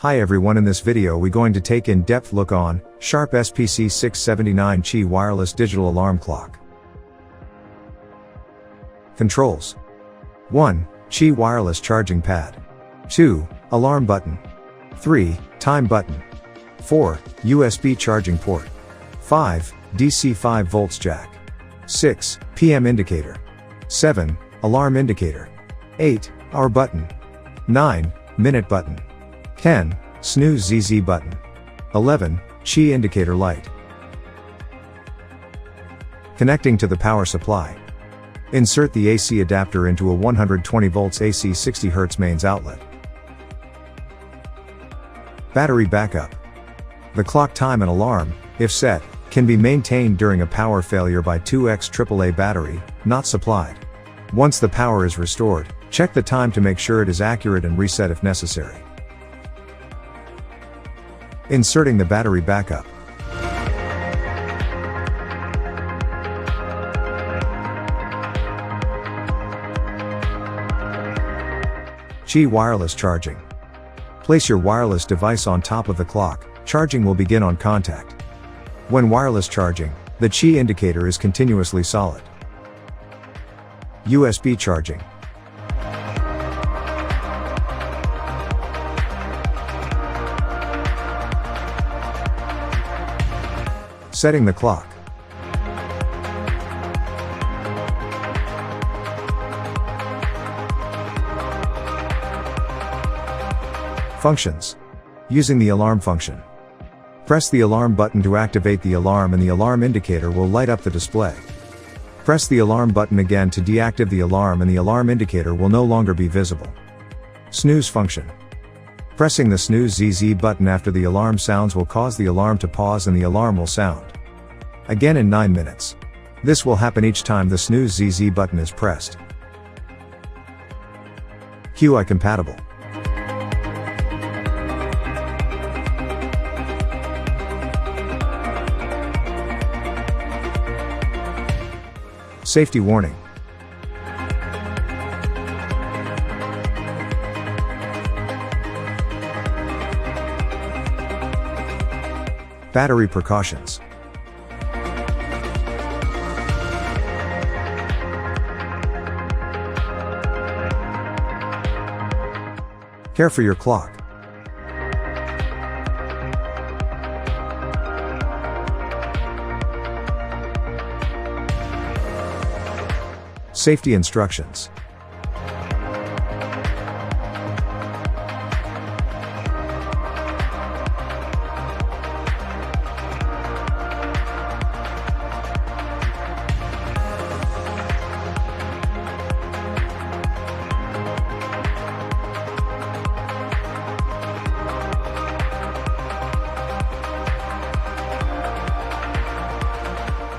Hi everyone, in this video we going to take in-depth look on Sharp SPC679 Qi wireless digital alarm clock. Controls. 1. Qi wireless charging pad. 2. Alarm button. 3. Time button. 4. USB charging port. 5. DC 5 volts jack. 6. PM indicator. 7. Alarm indicator. 8. Hour button. 9. Minute button. 10. Snooze ZZ button. 11. Qi indicator light. Connecting to the power supply. Insert the AC adapter into a 120 volts AC 60 Hz mains outlet. Battery backup. The clock time and alarm, if set, can be maintained during a power failure by 2x AAA battery, not supplied. Once the power is restored, check the time to make sure it is accurate and reset if necessary. Inserting the battery backup. Qi wireless charging. Place your wireless device on top of the clock. Charging will begin on contact. When wireless charging, the Qi indicator is continuously solid. USB charging. Setting the clock. Functions. Using the alarm function. Press the alarm button to activate the alarm and the alarm indicator will light up the display. Press the alarm button again to deactivate the alarm and the alarm indicator will no longer be visible. Snooze function. Pressing the snooze ZZ button after the alarm sounds will cause the alarm to pause and the alarm will sound again in 9 minutes. This will happen each time the snooze ZZ button is pressed. QI compatible. Safety warning. Battery precautions. Care for your clock. Safety instructions.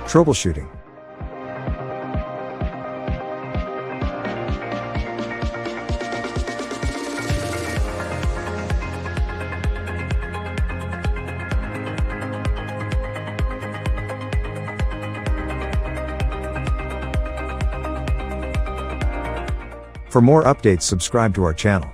Troubleshooting. For more updates, subscribe to our channel.